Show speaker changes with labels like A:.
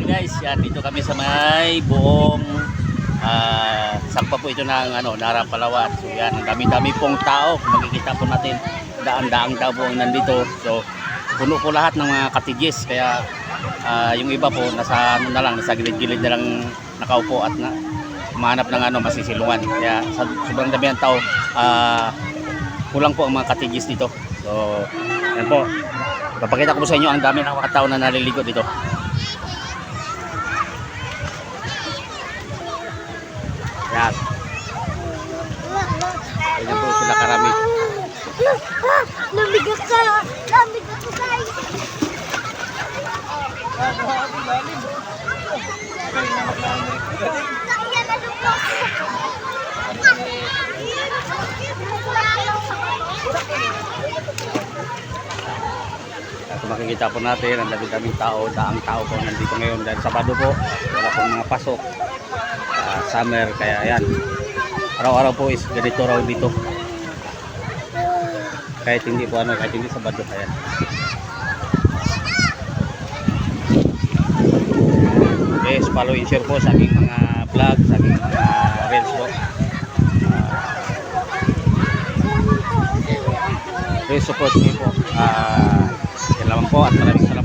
A: guys, yan dito kami sa may buong sangpa po ito ng Nara, Palawan. So yan, ang dami-dami pong tao. Kung makikita po natin, daan-daang tao po ang nandito. So puno po lahat ng mga cottages. Kaya yung iba po nasa nasa gilid-gilid na lang nakaupo at mahanap ng masisilungan. Kaya sobrang dami ng tao. Kulang po ang mga cottages dito. So yan po, papakita ko po sa inyo ang dami ng mga tao na naliligo dito. Yan. Ganyan po sila karami.
B: Namigas ka! Namigas ka guys!
A: Kung makikita po natin, ang dami-daming tao, daang tao po nandito ngayon dahil Sabado po, wala pong mga pasok, summer, kaya yan, araw-araw po is ganito raw dito, kahit hindi po kahit hindi Sabado, kaya okay, follow and share po sa aking mga vlog, sa aking mga reels po. Please support me po. Yan lamang po at maraming salamat.